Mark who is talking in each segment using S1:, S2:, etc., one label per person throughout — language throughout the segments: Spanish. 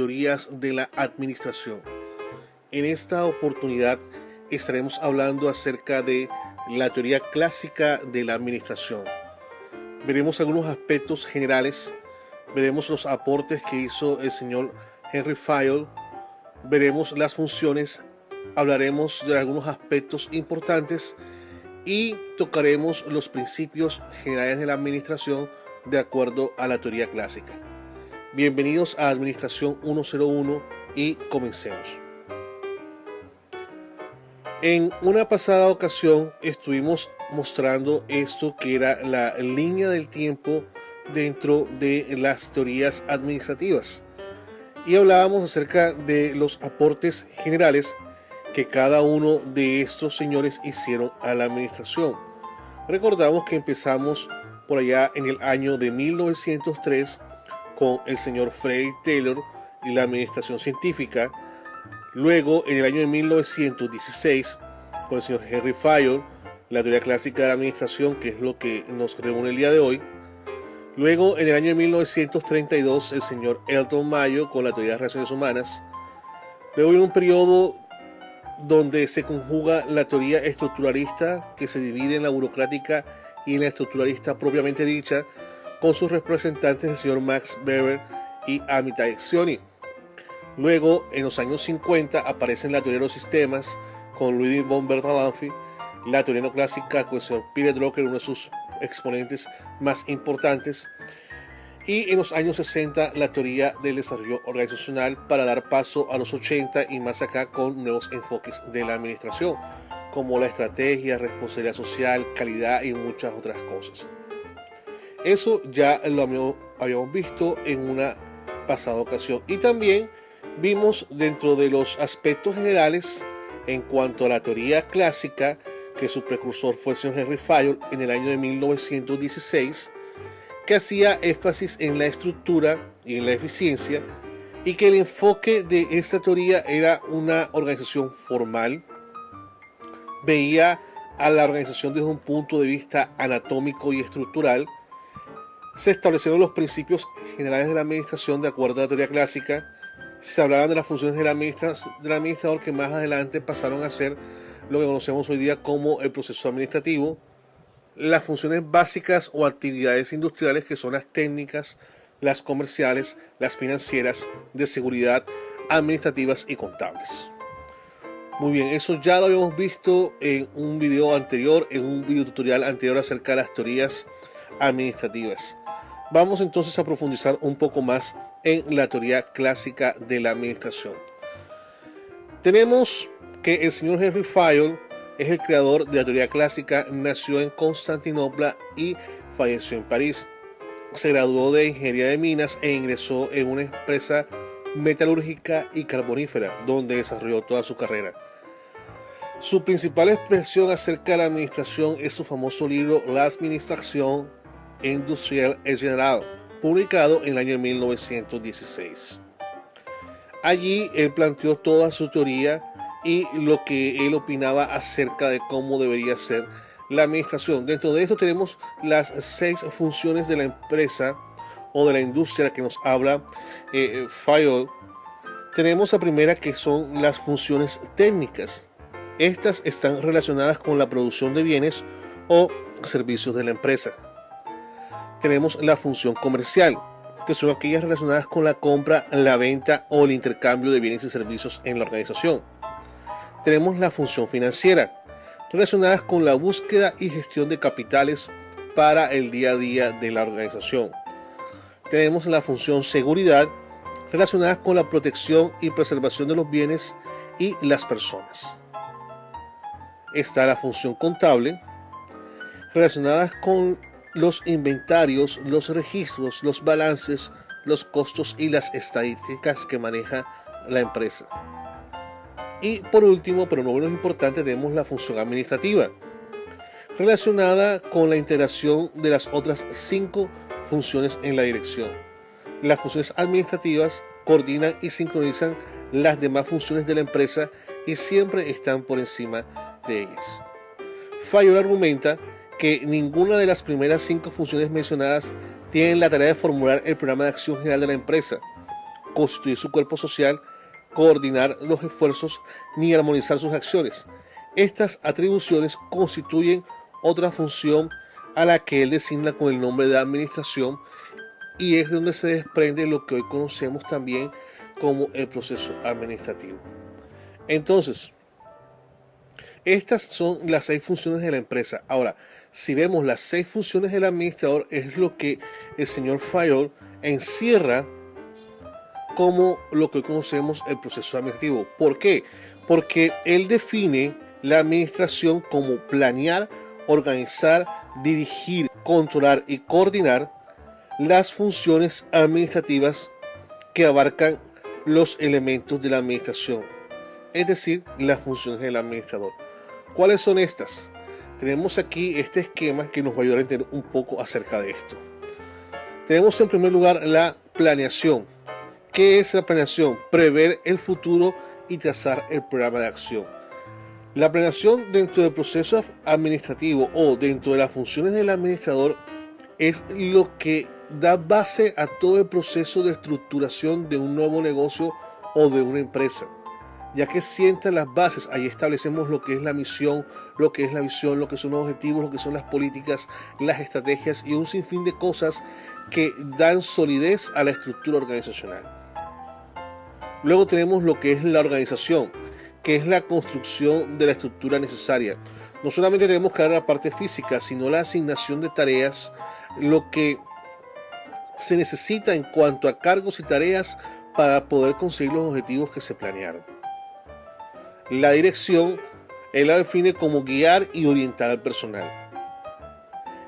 S1: teorías de la administración. En esta oportunidad estaremos hablando acerca de la teoría clásica de la administración. Veremos algunos aspectos generales, veremos los aportes que hizo el señor Henry Fayol, veremos las funciones, hablaremos de algunos aspectos importantes y tocaremos los principios generales de la administración de acuerdo a la teoría clásica. Bienvenidos a Administración 101 y comencemos. En una pasada ocasión estuvimos mostrando esto que era la línea del tiempo dentro de las teorías administrativas y hablábamos acerca de los aportes generales que cada uno de estos señores hicieron a la administración. Recordamos que empezamos por allá en el año de 1903 con el señor Frederick Taylor y la administración científica. Luego, en el año de 1916, con el señor Henry Fayol, la teoría clásica de la administración, que es lo que nos reúne el día de hoy. Luego, en el año de 1932, el señor Elton Mayo, con la teoría de relaciones humanas. Luego, en un periodo donde se conjuga la teoría estructuralista, que se divide en la burocrática y en la estructuralista propiamente dicha, con sus representantes el señor Max Weber y Amitai Etzioni. Luego, en los años 50, aparecen la teoría de los sistemas con Ludwig von Bertalanffy, la teoría neoclásica con el señor Peter Drucker, uno de sus exponentes más importantes, y en los años 60 la teoría del desarrollo organizacional para dar paso a los 80 y más acá con nuevos enfoques de la administración, como la estrategia, responsabilidad social, calidad y muchas otras cosas. Eso ya lo habíamos visto en una pasada ocasión. Y también vimos dentro de los aspectos generales en cuanto a la teoría clásica, que su precursor fue el señor Henry Fayol en el año de 1916, que hacía énfasis en la estructura y en la eficiencia, y que el enfoque de esta teoría era una organización formal. Veía a la organización desde un punto de vista anatómico y estructural. Se establecieron los principios generales de la administración de acuerdo a la teoría clásica. Se hablaban de las funciones del administrador, que más adelante pasaron a ser lo que conocemos hoy día como el proceso administrativo. Las funciones básicas o actividades industriales, que son las técnicas, las comerciales, las financieras, de seguridad, administrativas y contables. Muy bien, eso ya lo habíamos visto en un video anterior, en un video tutorial anterior acerca de las teorías administrativas. Vamos entonces a profundizar un poco más en la teoría clásica de la administración. Tenemos que el señor Henry Fayol es el creador de la teoría clásica, nació en Constantinopla y falleció en París. Se graduó de ingeniería de minas e ingresó en una empresa metalúrgica y carbonífera, donde desarrolló toda su carrera. Su principal expresión acerca de la administración es su famoso libro La Administración Industrial et General, publicado en el año 1916. Allí él planteó toda su teoría y lo que él opinaba acerca de cómo debería ser la administración. Dentro de esto tenemos las 6 funciones de la empresa o de la industria que nos habla Fayol. Tenemos la primera, que son las funciones técnicas. Estas están relacionadas con la producción de bienes o servicios de la empresa. Tenemos la función comercial, que son aquellas relacionadas con la compra, la venta o el intercambio de bienes y servicios en la organización. Tenemos la función financiera, relacionadas con la búsqueda y gestión de capitales para el día a día de la organización. Tenemos la función seguridad, relacionadas con la protección y preservación de los bienes y las personas. Está la función contable, relacionadas con los inventarios, los registros, los balances, los costos y las estadísticas que maneja la empresa. Y por último, pero no menos importante, tenemos la función administrativa, relacionada con la integración de las otras 5 funciones en la dirección. Las funciones administrativas coordinan y sincronizan las demás funciones de la empresa y siempre están por encima de ellas. Fayol argumenta que ninguna de las primeras 5 funciones mencionadas tienen la tarea de formular el programa de acción general de la empresa. constituir su cuerpo social, coordinar los esfuerzos ni armonizar sus acciones. Estas atribuciones constituyen otra función a la que él designa con el nombre de administración, y es donde se desprende lo que hoy conocemos también como el proceso administrativo. Entonces, estas son las 6 funciones de la empresa. Ahora, si vemos las 6 funciones del administrador, es lo que el señor Fayol encierra como lo que hoy conocemos el proceso administrativo. ¿Por qué? Porque él define la administración como planear, organizar, dirigir, controlar y coordinar las funciones administrativas que abarcan los elementos de la administración, es decir, las funciones del administrador. ¿Cuáles son estas? Tenemos aquí este esquema que nos va a ayudar a entender un poco acerca de esto. Tenemos en primer lugar la planeación. ¿Qué es la planeación? Prever el futuro y trazar el programa de acción. La planeación dentro del proceso administrativo o dentro de las funciones del administrador es lo que da base a todo el proceso de estructuración de un nuevo negocio o de una empresa, ya que sientan las bases. Ahí establecemos lo que es la misión, lo que es la visión, lo que son los objetivos, lo que son las políticas, las estrategias y un sinfín de cosas que dan solidez a la estructura organizacional. Luego tenemos lo que es la organización, que es la construcción de la estructura necesaria. No solamente tenemos que dar la parte física, sino la asignación de tareas, lo que se necesita en cuanto a cargos y tareas para poder conseguir los objetivos que se planearon. La dirección, él la define como guiar y orientar al personal.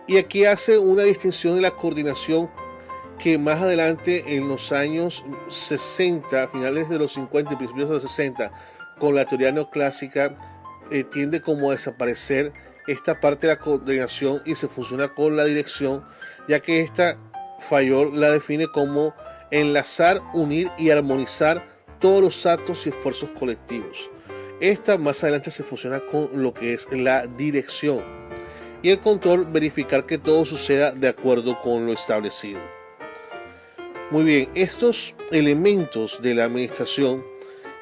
S1: Y aquí hace una distinción de la coordinación que más adelante en los años 60, finales de los 50 y principios de los 60, con la teoría neoclásica, tiende como a desaparecer esta parte de la coordinación y se fusiona con la dirección, ya que esta Fayol la define como enlazar, unir y armonizar todos los actos y esfuerzos colectivos. Esta más adelante se fusiona con lo que es la dirección y el control, verificar que todo suceda de acuerdo con lo establecido. Muy bien, estos elementos de la administración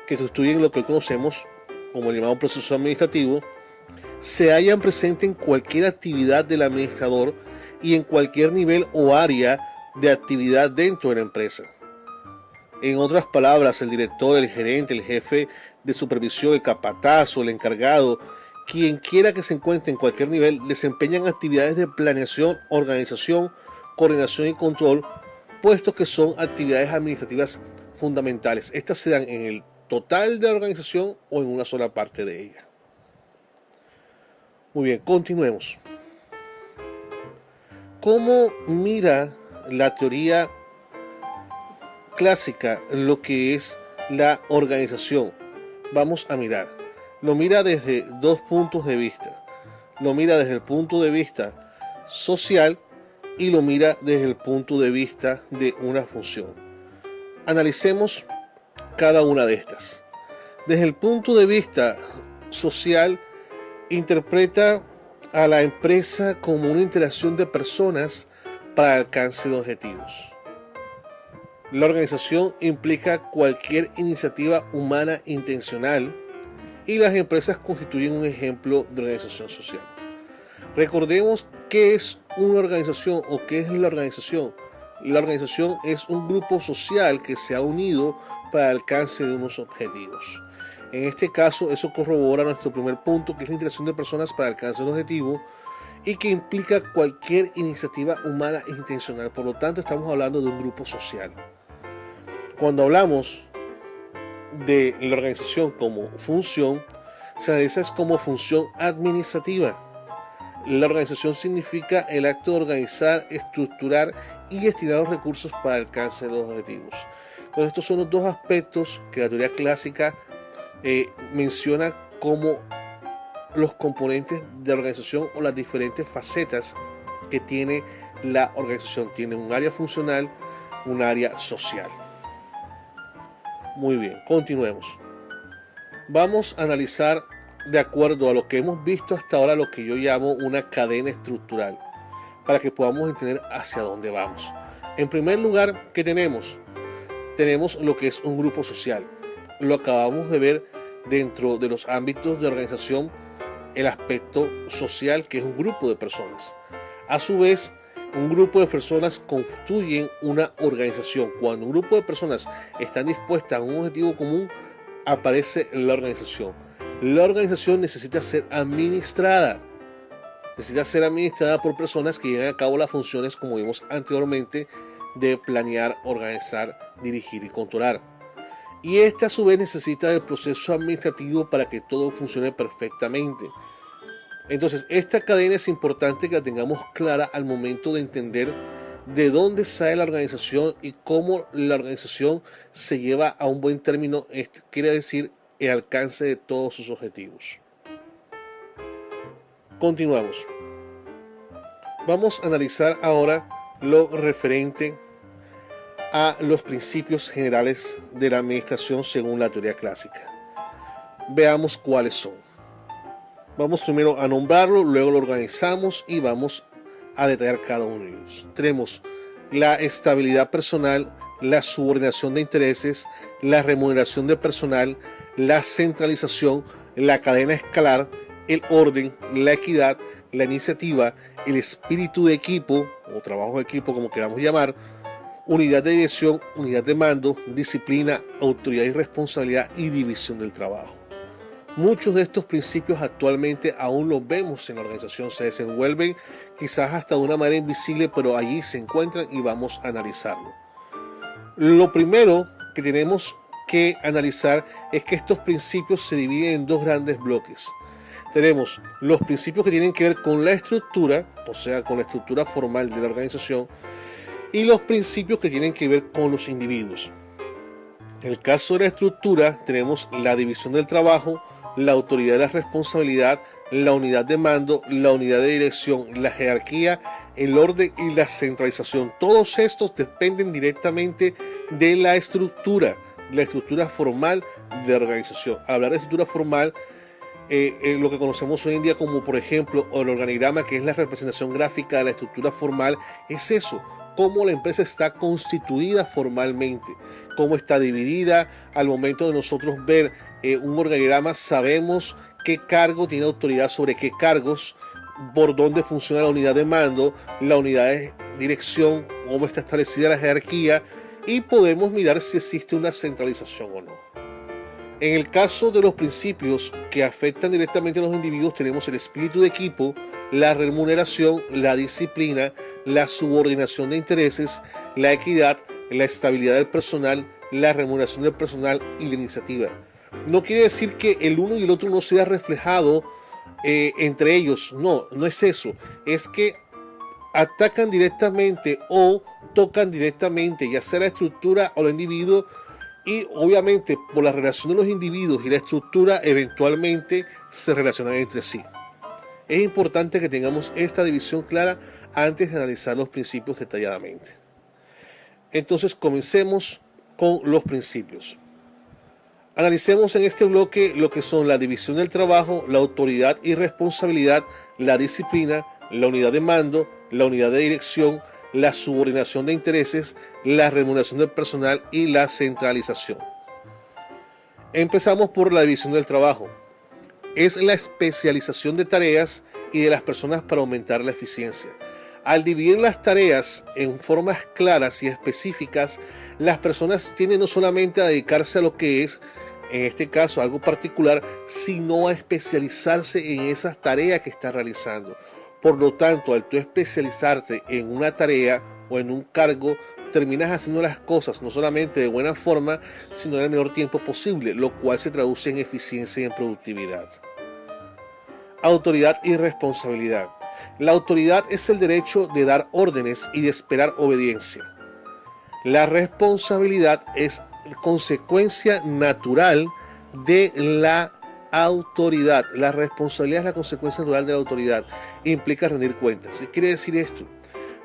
S1: que constituyen lo que conocemos como el llamado proceso administrativo se hallan presentes en cualquier actividad del administrador y en cualquier nivel o área de actividad dentro de la empresa. En otras palabras, el director, el gerente, el jefe de supervisión, el capataz o el encargado, quien quiera que se encuentre en cualquier nivel, desempeñan actividades de planeación, organización, coordinación y control, puestos que son actividades administrativas fundamentales. Estas se dan en el total de la organización o en una sola parte de ella. Muy bien, continuemos. ¿Cómo mira la teoría clásica lo que es la organización? Vamos a mirar. Lo mira desde 2 puntos de vista. Lo mira desde el punto de vista social y lo mira desde el punto de vista de una función. Analicemos cada una de estas. Desde el punto de vista social, interpreta a la empresa como una interacción de personas para el alcance de objetivos. La organización implica cualquier iniciativa humana intencional y las empresas constituyen un ejemplo de organización social. Recordemos qué es una organización o qué es la organización. La organización es un grupo social que se ha unido para el alcance de unos objetivos. En este caso, eso corrobora nuestro primer punto, que es la interacción de personas para el alcance de un objetivo y que implica cualquier iniciativa humana e intencional. Por lo tanto, estamos hablando de un grupo social. Cuando hablamos de la organización como función, se analiza como función administrativa. La organización significa el acto de organizar, estructurar y destinar los recursos para el alcance de los objetivos. Entonces, estos son los 2 aspectos que la teoría clásica menciona como los componentes de la organización o las diferentes facetas que tiene la organización. Tiene un área funcional, un área social. Muy bien, continuemos. Vamos a analizar de acuerdo a lo que hemos visto hasta ahora lo que yo llamo una cadena estructural, para que podamos entender hacia dónde vamos. En primer lugar, ¿qué tenemos? tenemos lo que es un grupo social. Lo acabamos de ver dentro de los ámbitos de organización, el aspecto social, que es un grupo de personas. A su vez, un grupo de personas constituyen una organización. Cuando un grupo de personas están dispuestas a un objetivo común, aparece la organización. La organización necesita ser administrada. Necesita ser administrada por personas que lleven a cabo las funciones, como vimos anteriormente, de planear, organizar, dirigir y controlar. Y este a su vez necesita del proceso administrativo para que todo funcione perfectamente. Entonces, esta cadena es importante que la tengamos clara al momento de entender de dónde sale la organización y cómo la organización se lleva a un buen término, quiere decir el alcance de todos sus objetivos. Continuamos. Vamos a analizar ahora lo referente a los principios generales de la administración según la teoría clásica. Veamos cuáles son. Vamos primero a nombrarlo, luego lo organizamos y vamos a detallar cada uno de ellos. Tenemos la estabilidad personal, la subordinación de intereses, la remuneración de personal, la centralización, la cadena escalar, el orden, la equidad, la iniciativa, el espíritu de equipo o trabajo de equipo, como queramos llamar, unidad de dirección, unidad de mando, disciplina, autoridad y responsabilidad y división del trabajo. Muchos de estos principios actualmente aún los vemos en la organización, se desenvuelven quizás hasta de una manera invisible, pero allí se encuentran y vamos a analizarlo. Lo primero que tenemos que analizar es que estos principios se dividen en dos grandes bloques. Tenemos los principios que tienen que ver con la estructura, o sea, con la estructura formal de la organización, y los principios que tienen que ver con los individuos. En el caso de la estructura, tenemos la división del trabajo, la autoridad y la responsabilidad, la unidad de mando, la unidad de dirección, la jerarquía, el orden y la centralización. Todos estos dependen directamente de la estructura formal de la organización. Al hablar de estructura formal, lo que conocemos hoy en día como, por ejemplo, el organigrama, que es la representación gráfica de la estructura formal, es eso. Cómo la empresa está constituida formalmente, cómo está dividida. Al momento de nosotros ver un organigrama, sabemos qué cargo tiene autoridad sobre qué cargos, por dónde funciona la unidad de mando, la unidad de dirección, cómo está establecida la jerarquía, y podemos mirar si existe una centralización o no. En el caso de los principios que afectan directamente a los individuos, tenemos el espíritu de equipo, la remuneración, la disciplina, la subordinación de intereses, la equidad, la estabilidad del personal, la remuneración del personal y la iniciativa. No quiere decir que el uno y el otro no sea reflejado entre ellos, no es eso, es que atacan directamente o tocan directamente, ya sea la estructura o el individuo, y obviamente por la relación de los individuos y la estructura eventualmente se relacionan entre sí. Es importante que tengamos esta división clara antes de analizar los principios detalladamente. Entonces comencemos con los principios. Analicemos en este bloque lo que son la división del trabajo, la autoridad y responsabilidad, la disciplina, la unidad de mando, la unidad de dirección, la subordinación de intereses, la remuneración del personal y la centralización. Empezamos por la división del trabajo. Es la especialización de tareas y de las personas para aumentar la eficiencia. Al dividir las tareas en formas claras y específicas, las personas tienden no solamente a dedicarse a lo que es, en este caso, algo particular, sino a especializarse en esas tareas que está realizando. Por lo tanto, al tú especializarte en una tarea o en un cargo, terminas haciendo las cosas no solamente de buena forma, sino en el menor tiempo posible, lo cual se traduce en eficiencia y en productividad. Autoridad y responsabilidad. La autoridad es el derecho de dar órdenes y de esperar obediencia. La responsabilidad es consecuencia natural de la autoridad. La responsabilidad es la consecuencia natural de la autoridad. Implica rendir cuentas. ¿Qué quiere decir esto?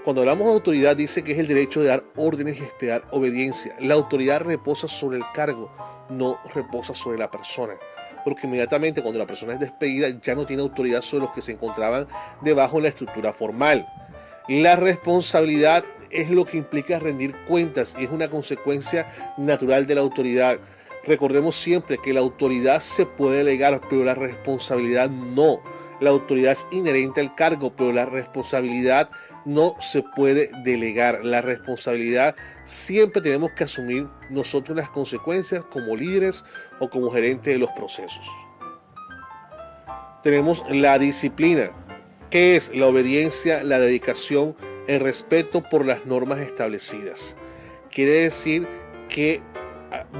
S1: Cuando hablamos de autoridad, dice que es el derecho de dar órdenes y esperar obediencia. La autoridad reposa sobre el cargo, no reposa sobre la persona. Porque inmediatamente cuando la persona es despedida ya no tiene autoridad sobre los que se encontraban debajo de la estructura formal. La responsabilidad es lo que implica rendir cuentas y es una consecuencia natural de la autoridad. Recordemos siempre que la autoridad se puede delegar, pero la responsabilidad no. La autoridad es inherente al cargo, pero la responsabilidad no se puede delegar. La responsabilidad siempre tenemos que asumir nosotros las consecuencias como líderes o como gerentes de los procesos. Tenemos la disciplina, que es la obediencia, la dedicación, el respeto por las normas establecidas. Quiere decir que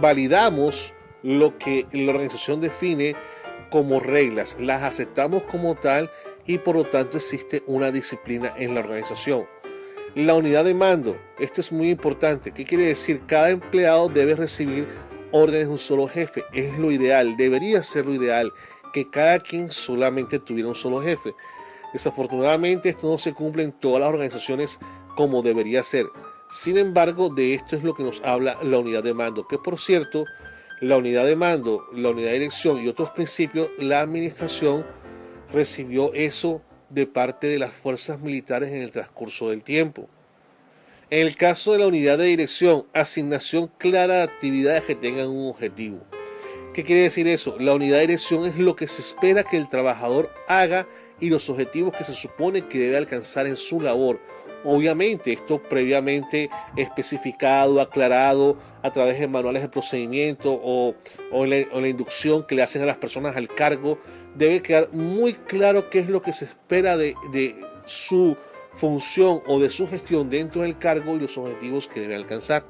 S1: validamos lo que la organización define como reglas, las aceptamos como tal y por lo tanto existe una disciplina en la organización. La unidad de mando, esto es muy importante. ¿Qué quiere decir? Cada empleado debe recibir órdenes de un solo jefe. Es lo ideal, debería ser lo ideal, que cada quien solamente tuviera un solo jefe. Desafortunadamente esto no se cumple en todas las organizaciones como debería ser. Sin embargo, de esto es lo que nos habla la unidad de mando, que por cierto, la unidad de mando, la unidad de dirección y otros principios, la administración recibió eso de parte de las fuerzas militares en el transcurso del tiempo. En el caso de la unidad de dirección, asignación clara de actividades que tengan un objetivo. ¿Qué quiere decir eso? La unidad de dirección es lo que se espera que el trabajador haga y los objetivos que se supone que debe alcanzar en su labor. Obviamente esto previamente especificado, aclarado a través de manuales de procedimiento o la inducción que le hacen a las personas al cargo, debe quedar muy claro qué es lo que se espera de su función o de su gestión dentro del cargo y los objetivos que debe alcanzar.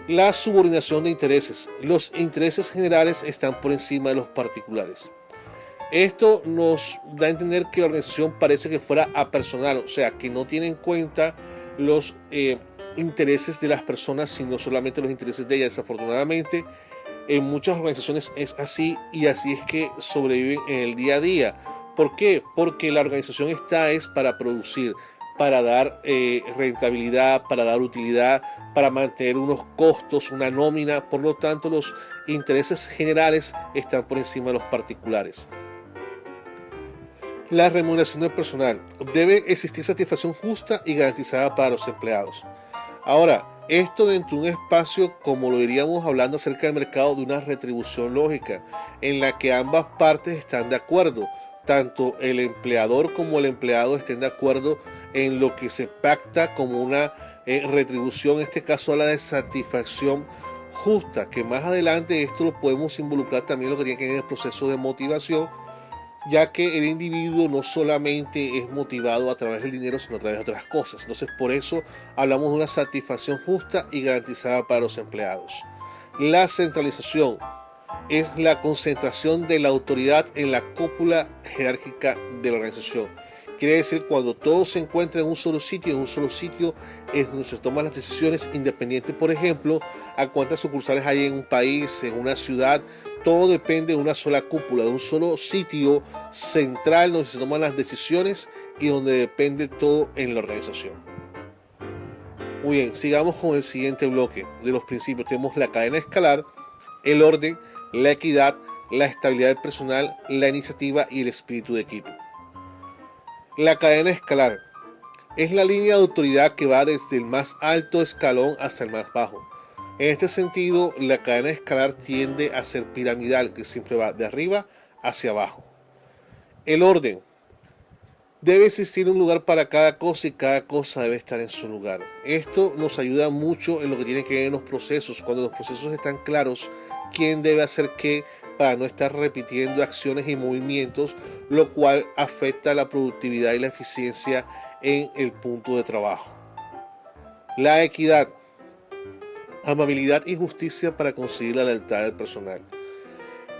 S1: La subordinación de intereses. Los intereses generales están por encima de los particulares. Esto nos da a entender que la organización parece que fuera apersonal, o sea, que no tiene en cuenta los intereses de las personas, sino solamente los intereses de ellas. Desafortunadamente, en muchas organizaciones es así y así es que sobreviven en el día a día. ¿Por qué? Porque la organización está es para producir, para dar rentabilidad, para dar utilidad, para mantener unos costos, una nómina. Por lo tanto, los intereses generales están por encima de los particulares. La remuneración del personal. Debe existir satisfacción justa y garantizada para los empleados. Ahora, esto dentro de un espacio, como lo diríamos hablando acerca del mercado, de una retribución lógica, en la que ambas partes están de acuerdo. Tanto el empleador como el empleado estén de acuerdo en lo que se pacta como una retribución, en este caso a la de satisfacción justa, que más adelante esto lo podemos involucrar también lo que tiene que ver en el proceso de motivación, ya que el individuo no solamente es motivado a través del dinero, sino a través de otras cosas. Entonces, por eso hablamos de una satisfacción justa y garantizada para los empleados. La centralización es la concentración de la autoridad en la cúpula jerárquica de la organización. Quiere decir, cuando todo se encuentra en un solo sitio es donde se toman las decisiones independientes, por ejemplo, a cuántas sucursales hay en un país, en una ciudad. Todo depende de una sola cúpula, de un solo sitio central donde se toman las decisiones y donde depende todo en la organización. Muy bien, sigamos con el siguiente bloque de los principios. Tenemos la cadena escalar, el orden, la equidad, la estabilidad del personal, la iniciativa y el espíritu de equipo. La cadena escalar es la línea de autoridad que va desde el más alto escalón hasta el más bajo. En este sentido, la cadena escalar tiende a ser piramidal, que siempre va de arriba hacia abajo. El orden. Debe existir un lugar para cada cosa y cada cosa debe estar en su lugar. Esto nos ayuda mucho en lo que tiene que ver en los procesos. Cuando los procesos están claros, quién debe hacer qué, para no estar repitiendo acciones y movimientos, lo cual afecta la productividad y la eficiencia en el punto de trabajo. La equidad. Amabilidad y justicia para conseguir la lealtad del personal.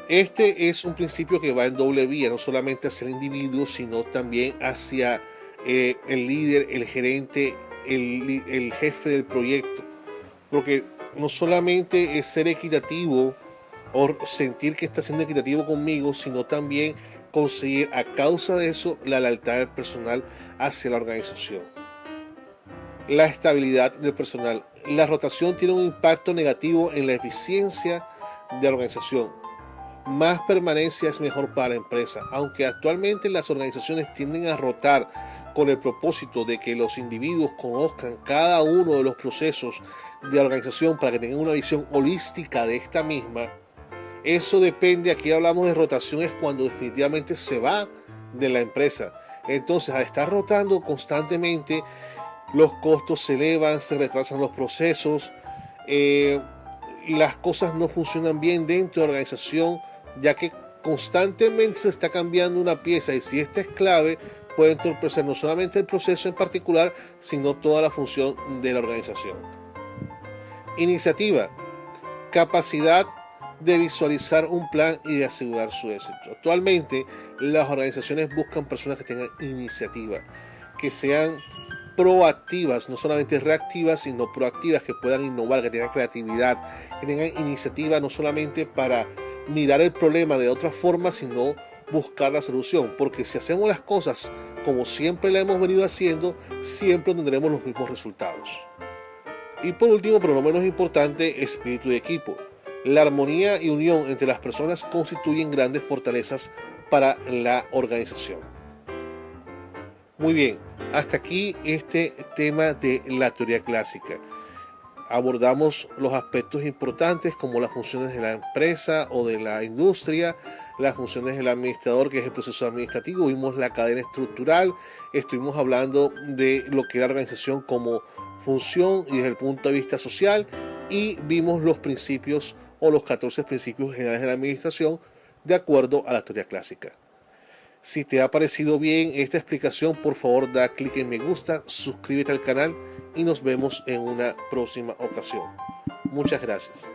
S1: Este es un principio que va en doble vía, no solamente hacia el individuo, sino también hacia el líder, el gerente, el jefe del proyecto. Porque no solamente es ser equitativo o sentir que está siendo equitativo conmigo, sino también conseguir a causa de eso la lealtad del personal hacia la organización. La estabilidad del personal. La rotación tiene un impacto negativo en la eficiencia de la organización. Más permanencia es mejor para la empresa, aunque actualmente las organizaciones tienden a rotar, con el propósito de que los individuos conozcan cada uno de los procesos de la organización para que tengan una visión holística de esta misma. Eso depende, aquí hablamos de rotaciones cuando definitivamente se va de la empresa. Entonces, al estar rotando constantemente, los costos se elevan, se retrasan los procesos, las cosas no funcionan bien dentro de la organización, ya que constantemente se está cambiando una pieza, y si esta es clave, puede entorpecer no solamente el proceso en particular, sino toda la función de la organización. Iniciativa, capacidad de visualizar un plan y de asegurar su éxito. Actualmente, las organizaciones buscan personas que tengan iniciativa, que sean proactivas, no solamente reactivas, sino proactivas, que puedan innovar, que tengan creatividad, que tengan iniciativa no solamente para mirar el problema de otra forma, sino buscar la solución, porque si hacemos las cosas como siempre la hemos venido haciendo, siempre tendremos los mismos resultados. Y por último, pero no menos importante, espíritu de equipo. La armonía y unión entre las personas constituyen grandes fortalezas para la organización. Muy bien, hasta aquí este tema de la teoría clásica. Abordamos los aspectos importantes como las funciones de la empresa o de la industria, las funciones del administrador, que es el proceso administrativo, vimos la cadena estructural, estuvimos hablando de lo que es la organización como función y desde el punto de vista social, y vimos los principios o los 14 principios generales de la administración de acuerdo a la teoría clásica. Si te ha parecido bien esta explicación, por favor da clic en me gusta, suscríbete al canal y nos vemos en una próxima ocasión. Muchas gracias.